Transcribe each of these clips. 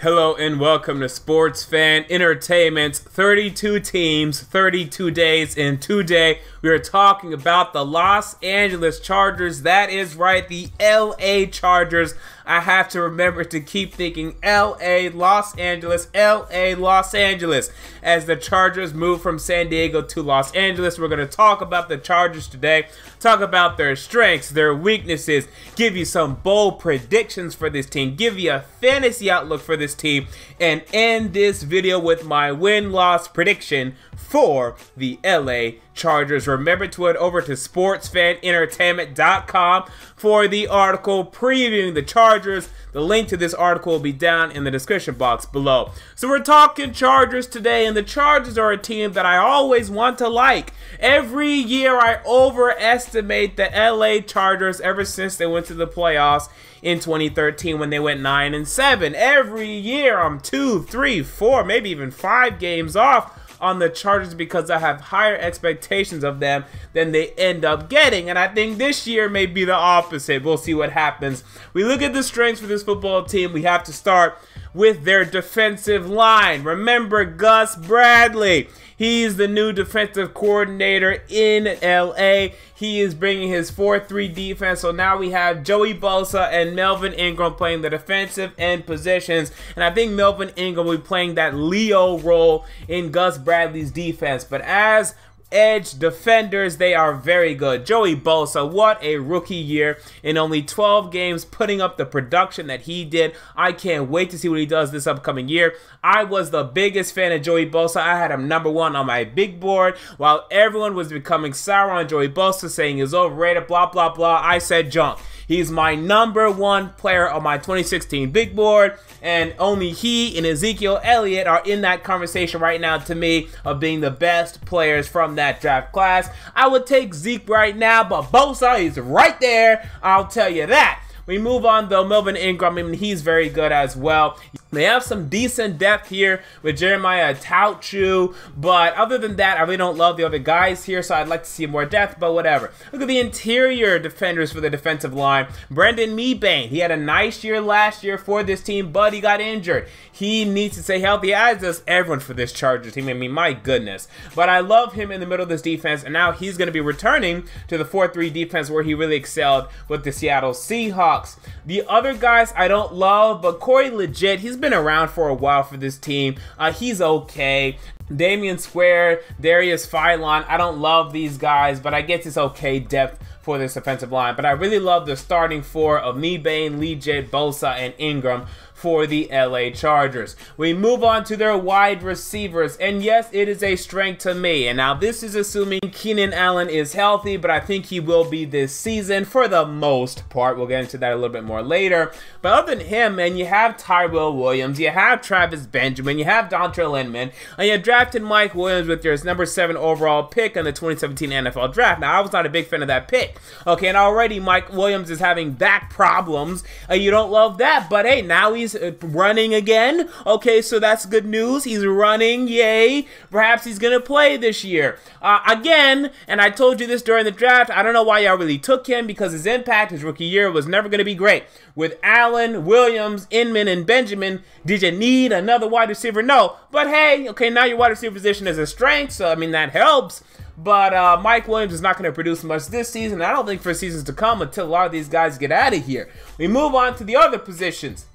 Hello and welcome to Sports Fan Entertainment's 32 teams, 32 days, and today we are talking about the Los Angeles Chargers. That is right, the LA Chargers. I have to remember to keep thinking LA, Los Angeles, LA, Los Angeles. As the Chargers move from San Diego to Los Angeles, we're going to talk about the Chargers today, talk about their strengths, their weaknesses, give you some bold predictions for this team, give you a fantasy outlook for this team, and end this video with my win-loss prediction for the LA Chargers. Remember to head over to sportsfanentertainment.com for the article previewing the Chargers. The link to this article will be down in the description box below. So we're talking Chargers today, and the Chargers are a team that I always want to like. Every year I overestimate the LA Chargers ever since they went to the playoffs in 2013 when they went 9-7. Every year I'm 2, 3, 4, maybe even 5 games off on the Chargers because I have higher expectations of them than they end up getting. And I think this year may be the opposite. We'll see what happens. We look at the strengths for this football team. We have to start with their defensive line. Remember Gus Bradley. He's the new defensive coordinator in LA. He is bringing his 4-3 defense. So now we have Joey Bosa and Melvin Ingram playing the defensive end positions. And I think Melvin Ingram will be playing that Leo role in Gus Bradley's defense. But as edge defenders, they are very good. Joey Bosa, what a rookie year in only 12 games, putting up the production that he did. I can't wait to see what he does this upcoming year. I was the biggest fan of Joey Bosa. I had him #1 on my big board while everyone was becoming sour on Joey Bosa, saying he's overrated, blah, blah, blah. I said junk. He's my #1 player on my 2016 big board, and only he and Ezekiel Elliott are in that conversation right now to me of being the best players from that draft class. I would take Zeke right now, but Bosa is right there, I'll tell you that. We move on though, Melvin Ingram, I mean, he's very good as well. They have some decent depth here with Jeremiah Tauchu, but other than that, I really don't love the other guys here, so I'd like to see more depth, but whatever. Look at the interior defenders for the defensive line. Brendan Mebane, he had a nice year last year for this team, but he got injured. He needs to stay healthy, as does everyone for this Chargers team. I mean, my goodness. But I love him in the middle of this defense, and now he's going to be returning to the 4-3 defense where he really excelled with the Seattle Seahawks. The other guys I don't love, but Corey Legit, he's been around for a while for this team. He's okay. Damian Square, Darius Philon, I don't love these guys, but I guess it's okay depth for this offensive line. But I really love the starting four of Mebane, Legit, Bosa, and Ingram for the LA Chargers. We move on to their wide receivers, and yes, it is a strength to me. And now this is assuming Keenan Allen is healthy, but I think he will be this season for the most part. We'll get into that a little bit more later. But other than him, man, you have Tyrell Williams, you have Travis Benjamin, you have Dontrell Inman, and you drafted Mike Williams with your #7 overall pick in the 2017 NFL Draft. Now, I was not a big fan of that pick. Okay, and already Mike Williams is having back problems. You don't love that, but hey, now he's running again. Okay, so that's good news. He's running, yay. Perhaps he's gonna play this year again. And I told you this during the draft. I don't know why y'all really took him, because his impact his rookie year was never gonna be great. With Allen, Williams, Inman, and Benjamin, did you need another wide receiver? No. But hey, okay, now your wide receiver position is a strength, so I mean that helps. But Mike Williams is not going to produce much this season. I don't think for seasons to come until a lot of these guys get out of here. We move on to the other positions.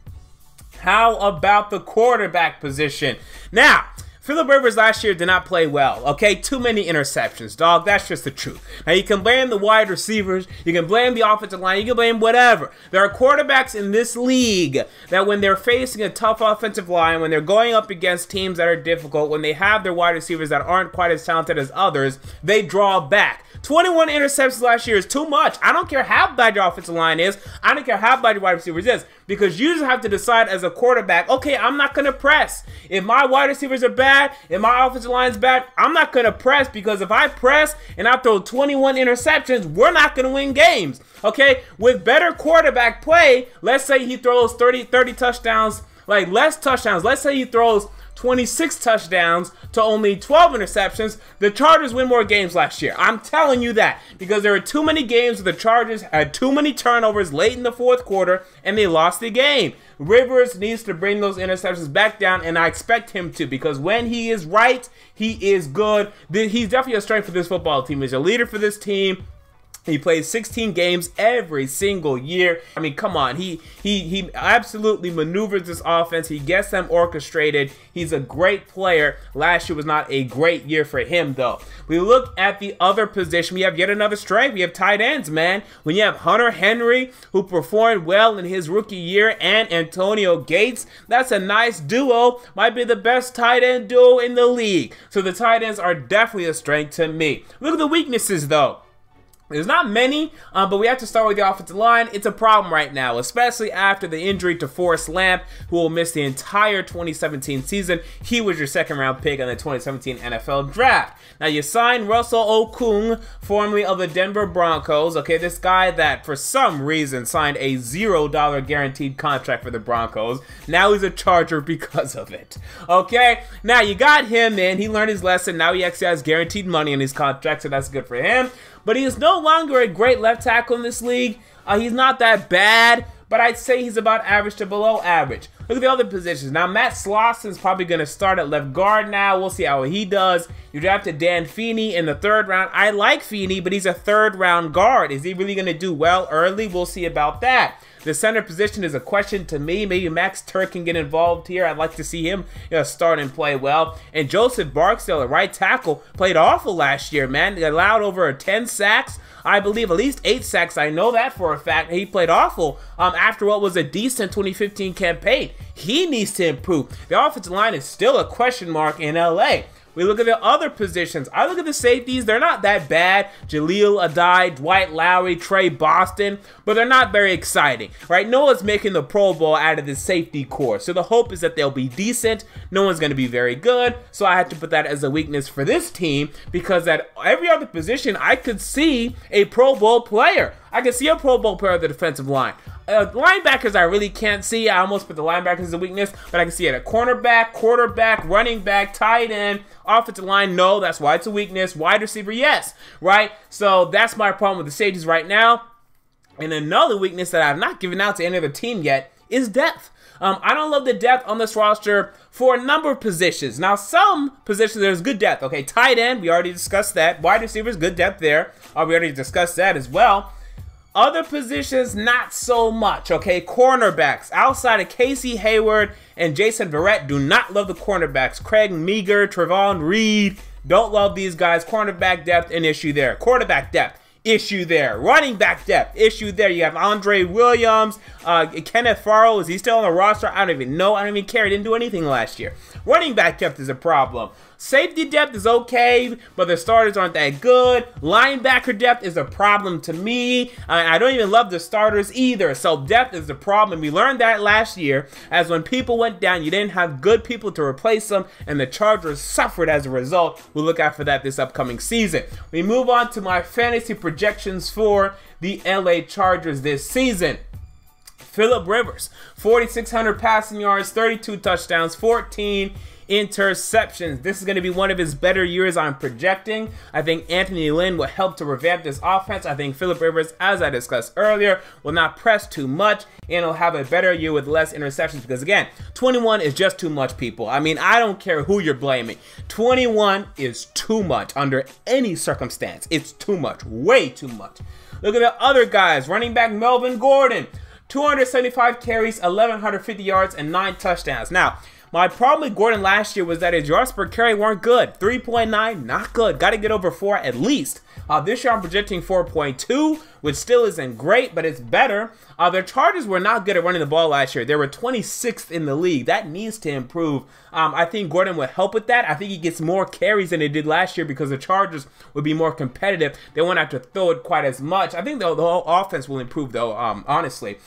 How about the quarterback position? Now, Phillip Rivers last year did not play well, okay? Too many interceptions, dog. That's just the truth. Now, you can blame the wide receivers. You can blame the offensive line. You can blame whatever. There are quarterbacks in this league that when they're facing a tough offensive line, when they're going up against teams that are difficult, when they have their wide receivers that aren't quite as talented as others, they draw back. 21 interceptions last year is too much. I don't care how bad your offensive line is. I don't care how bad your wide receivers is, because you just have to decide as a quarterback, okay, I'm not going to press. If my wide receivers are bad, if my offensive line is bad, I'm not going to press, because if I press and I throw 21 interceptions, we're not going to win games. Okay, with better quarterback play, let's say he throws 30 touchdowns, like less touchdowns. Let's say he throws 26 touchdowns to only 12 interceptions. The Chargers win more games last year. I'm telling you that, because there were too many games where the Chargers had too many turnovers late in the fourth quarter and they lost the game. Rivers needs to bring those interceptions back down, and I expect him to, because when he is right, he is good. He's definitely a strength for this football team. He's a leader for this team. He plays 16 games every single year. I mean, come on. He absolutely maneuvers this offense. He gets them orchestrated. He's a great player. Last year was not a great year for him, though. We look at the other position. We have yet another strength. We have tight ends, man. When you have Hunter Henry, who performed well in his rookie year, and Antonio Gates, that's a nice duo. Might be the best tight end duo in the league. So the tight ends are definitely a strength to me. Look at the weaknesses, though. There's not many, but we have to start with the offensive line. It's a problem right now, especially after the injury to Forrest Lamp, who will miss the entire 2017 season. He was your second-round pick in the 2017 NFL Draft. Now, you signed Russell Okung, formerly of the Denver Broncos. Okay, this guy that, for some reason, signed a $0 guaranteed contract for the Broncos. Now he's a Charger because of it. Okay, now you got him in. He learned his lesson. Now he actually has guaranteed money in his contract, so that's good for him. But he is no longer a great left tackle in this league. He's not that bad, but I'd say he's about average to below average. Look at the other positions. Now, Matt Slosson's probably going to start at left guard now. We'll see how he does. You drafted Dan Feeney in the 3rd round. I like Feeney, but he's a 3rd round guard. Is he really going to do well early? We'll see about that. The center position is a question to me. Maybe Max Turk can get involved here. I'd like to see him start and play well. And Joseph Barksdale, a right tackle, played awful last year, man. He allowed over 10 sacks. I believe at least 8 sacks. I know that for a fact. He played awful after what was a decent 2015 campaign. He needs to improve. The offensive line is still a question mark in LA. We look at the other positions. I look at the safeties. They're not that bad. Jaleel Adai, Dwight Lowry, Trey Boston, but they're not very exciting, right? No one's making the Pro Bowl out of the safety core. So the hope is that they'll be decent. No one's going to be very good. So I had to put that as a weakness for this team, because at every other position, I could see a Pro Bowl player. I could see a Pro Bowl player at the defensive line. Linebackers I really can't see. I almost put the linebackers as a weakness, but I can see it at cornerback, quarterback, running back, tight end, offensive line, no, that's why it's a weakness. Wide receiver, yes, right? So that's my problem with the safeties right now. And another weakness that I've not given out to any other team yet is depth. I don't love the depth on this roster for a number of positions. Now, some positions there's good depth. Okay, tight end, we already discussed that. Wide receivers, good depth there. We already discussed that as well. Other positions, not so much, okay? Cornerbacks, outside of Casey Hayward and Jason Verrett, do not love the cornerbacks. Craig Meager, Trevon Reed, don't love these guys. Cornerback depth, an issue there. Quarterback depth, issue there. Running back depth, issue there. You have Andre Williams, Kenneth Farrell, is he still on the roster? I don't even know. I don't even care. He didn't do anything last year. Running back depth is a problem. Safety depth is okay, but the starters aren't that good. Linebacker depth is a problem to me. I don't even love the starters either. So depth is the problem. We learned that last year, as when people went down, you didn't have good people to replace them, and the Chargers suffered as a result. We'll look out for that this upcoming season. We move on to my fantasy projections for the LA Chargers this season. Phillip Rivers, 4,600 passing yards, 32 touchdowns, 14 interceptions. This is going to be one of his better years I'm projecting. I think Anthony Lynn will help to revamp this offense. I think Phillip Rivers, as I discussed earlier, will not press too much and will have a better year with less interceptions, because again, 21 is just too much, people. I mean, I don't care who you're blaming. 21 is too much under any circumstance. It's too much, way too much. Look at the other guys. Running back Melvin Gordon, 275 carries, 1,150 yards, and 9 touchdowns. Now, my problem with Gordon last year was that his yards per carry weren't good. 3.9, not good. Got to get over 4 at least. This year I'm projecting 4.2, which still isn't great, but it's better. The Chargers were not good at running the ball last year. They were 26th in the league. That needs to improve. I think Gordon would help with that. I think he gets more carries than he did last year because the Chargers would be more competitive. They won't have to throw it quite as much. I think the whole offense will improve, though, honestly.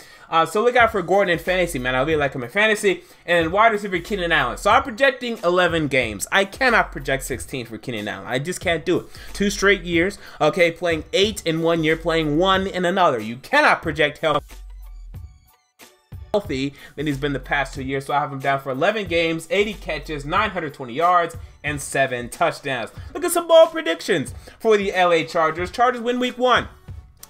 So look out for Gordon in fantasy, man. I really like him in fantasy. And wide receiver Keenan Allen. So I'm projecting 11 games. I cannot project 16 for Keenan Allen. I just can't do it. 2 straight years. Okay, playing 8 in one year, playing 1 in another. You cannot project health healthy than he's been the past 2 years. So I have him down for 11 games, 80 catches, 920 yards, and 7 touchdowns. Look at some bold predictions for the LA Chargers. Chargers win week 1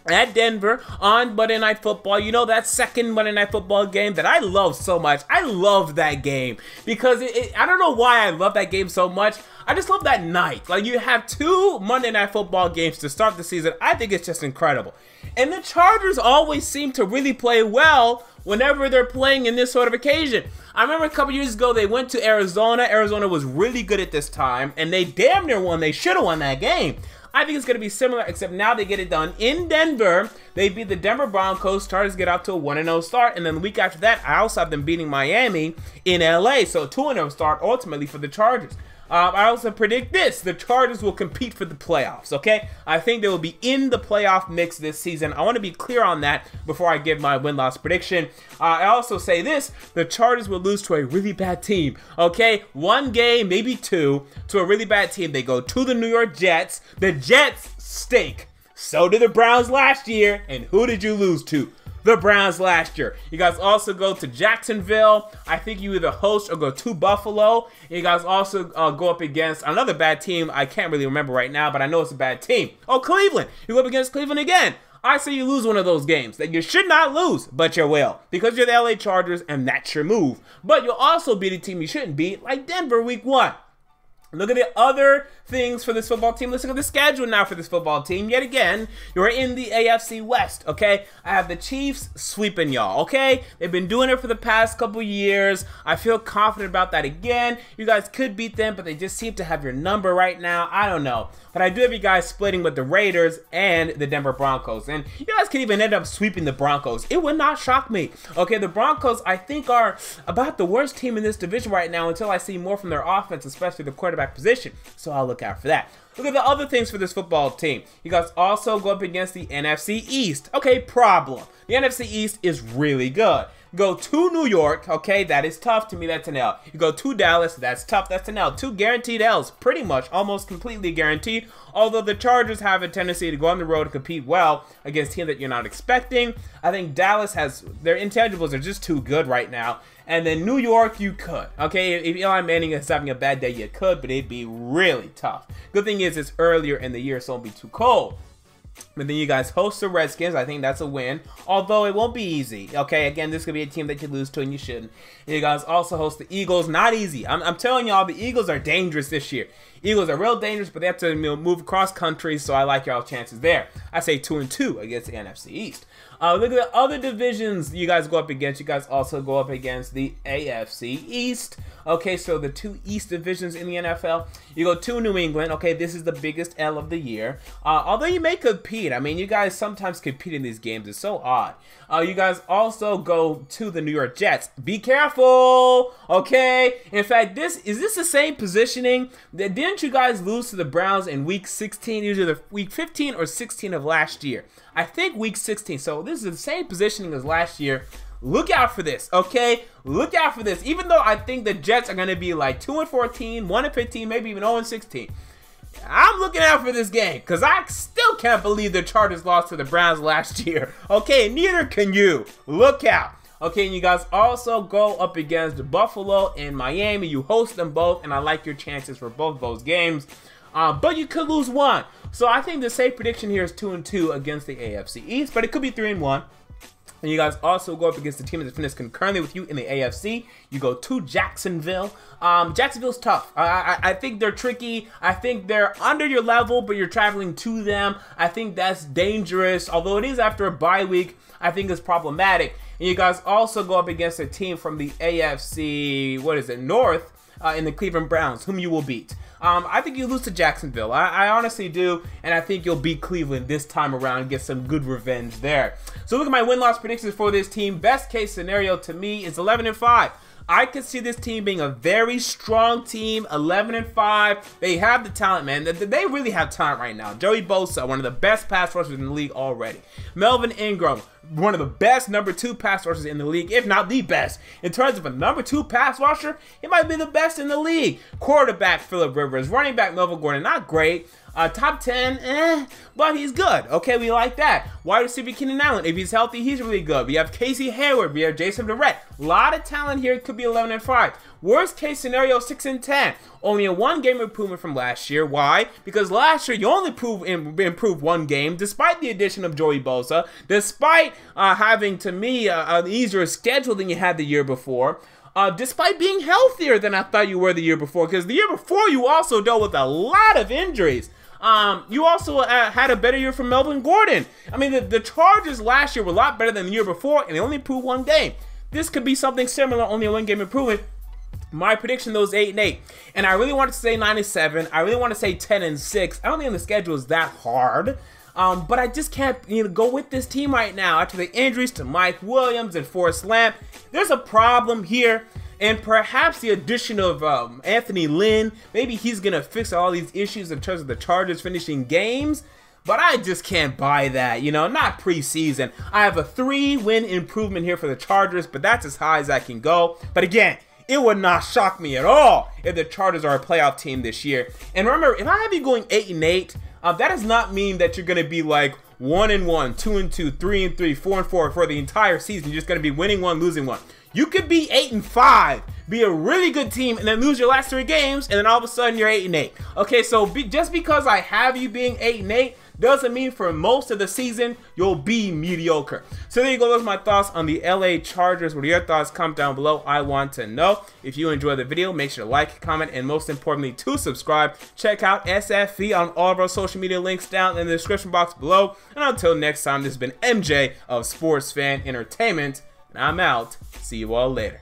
at Denver on Monday Night Football. You know, that second Monday Night Football game that I love so much. I love that game because I don't know why I love that game so much. I just love that night. Like, you have 2 Monday Night Football games to start the season. I think it's just incredible. And the Chargers always seem to really play well whenever they're playing in this sort of occasion. I remember a couple years ago they went to Arizona. Arizona was really good at this time, and they damn near won. They should have won that game. I think it's going to be similar, except now they get it done in Denver. They beat the Denver Broncos. Chargers get out to a 1-0 start, and then the week after that, I also have them beating Miami in LA. So a 2-0 start ultimately for the Chargers. I also predict this. The Chargers will compete for the playoffs, okay? I think they will be in the playoff mix this season. I want to be clear on that before I give my win-loss prediction. I also say this. The Chargers will lose to a really bad team, okay? 1 game, maybe 2, to a really bad team. They go to the New York Jets. The Jets stink. So did the Browns last year. And who did you lose to? The Browns last year. You guys also go to Jacksonville. I think you either host or go to Buffalo. You guys also go up against another bad team. I can't really remember right now, but I know it's a bad team. Oh, Cleveland. You go up against Cleveland again. I say you lose one of those games that you should not lose, but you will, because you're the LA Chargers and that's your move. But you'll also beat a team you shouldn't beat, like Denver week 1. Look at the other things for this football team. Let's look at the schedule now for this football team. Yet again, you're in the AFC West, okay? I have the Chiefs sweeping y'all, okay? They've been doing it for the past couple years. I feel confident about that again. You guys could beat them, but they just seem to have your number right now. I don't know. But I do have you guys splitting with the Raiders and the Denver Broncos. And you guys could even end up sweeping the Broncos. It would not shock me. Okay, the Broncos, I think, are about the worst team in this division right now until I see more from their offense, especially the quarterback position. So I'll look out for that. Look at the other things for this football team. You guys also go up against the NFC East. Okay, problem. The NFC East is really good. Go to New York, okay, that is tough. To me, that's an L. You go to Dallas, that's tough, that's an L. 2 guaranteed L's, pretty much, almost completely guaranteed. Although the Chargers have a tendency to go on the road and compete well against teams that you're not expecting. I think Dallas has, their intangibles are just too good right now. And then New York, you could, okay? If Eli Manning is having a bad day, you could, but it'd be really tough. Good thing is it's earlier in the year, so it won't be too cold. But then you guys host the Redskins. I think that's a win, although it won't be easy. Okay, again, this could be a team that you lose to and you shouldn't. And you guys also host the Eagles. Not easy. I'm telling y'all, the Eagles are dangerous this year. Eagles are real dangerous, but they have to move across country, so I like y'all's chances there. I say 2-2 against the NFC East. Look at the other divisions you guys go up against. You guys also go up against the AFC East. Okay, so the 2 East divisions in the NFL. You go to New England. Okay, this is the biggest L of the year. Although you may compete. I mean, you guys sometimes compete in these games. It's so odd. You guys also go to the New York Jets. Be careful, okay? In fact, is this the same positioning? Didn't you guys lose to the Browns in week 16? Either week 15 or 16 of last year. I think week 16. So this is the same positioning as last year. Look out for this, okay? Look out for this. Even though I think the Jets are going to be like 2-14, 1-15, maybe even 0-16. I'm looking out for this game because I still can't believe the Chargers lost to the Browns last year. Okay, neither can you. Look out. Okay, and you guys also go up against Buffalo and Miami. You host them both, and I like your chances for both those games. But you could lose one. So I think the safe prediction here is 2-2 against the AFC East, but it could be 3-1. And you guys also go up against the team that finished concurrently with you in the AFC. You go to Jacksonville. Jacksonville's tough. I think they're tricky. I think they're under your level, but you're traveling to them. I think that's dangerous. Although it is after a bye week, I think it's problematic. And you guys also go up against a team from the AFC, North, in the Cleveland Browns, whom you will beat. I think you lose to Jacksonville. I honestly do, and I think you'll beat Cleveland this time around and get some good revenge there. So look at my win-loss predictions for this team. Best case scenario to me is 11-5. I could see this team being a very strong team, 11-5. They have the talent, man. They really have talent right now. Joey Bosa, one of the best pass rushers in the league already. Melvin Ingram, one of the best number 2 pass rushers in the league, if not the best. In terms of a number 2 pass rusher, he might be the best in the league. Quarterback, Phillip Rivers. Running back, Melvin Gordon, not great. Top 10, but he's good. Okay, we like that. Wide receiver Keenan Allen, if he's healthy, he's really good. We have Casey Hayward, we have Jason Verrett. A lot of talent here. It could be 11-5. Worst case scenario, 6-10. Only a 1-game improvement from last year. Why? Because last year you only improved 1 game, despite the addition of Joey Bosa, despite having, to me, an easier schedule than you had the year before. Despite being healthier than I thought you were the year before, because the year before you also dealt with a lot of injuries. You also had a better year from Melvin Gordon. I mean, the Chargers last year were a lot better than the year before, and they only improved 1 game. This could be something similar, only a 1-game improvement. My prediction, though, is 8-8. And I really wanted to say 9-7. I really want to say 10-6. I don't think the schedule is that hard. But I just can't go with this team right now. After the injuries to Mike Williams and Forrest Lamp, there's a problem here. And perhaps the addition of Anthony Lynn, maybe he's going to fix all these issues in terms of the Chargers finishing games. But I just can't buy that, not preseason. I have a 3-win improvement here for the Chargers, but that's as high as I can go. But again, it would not shock me at all if the Chargers are a playoff team this year. And remember, if I have you going 8-8, that does not mean that you're going to be like 1-1, 2-2, 3-3, 4-4 for the entire season. You're just going to be winning 1, losing 1. You could be 8-5, be a really good team, and then lose your last 3 games, and then all of a sudden you're 8-8. Okay, so just because I have you being 8-8 doesn't mean for most of the season you'll be mediocre. So there you go. Those are my thoughts on the LA Chargers. What are your thoughts? Comment down below. I want to know. If you enjoyed the video, make sure to like, comment, and most importantly to subscribe. Check out SFV on all of our social media links down in the description box below. And until next time, this has been MJ of Sports Fan Entertainment, and I'm out. See you all later.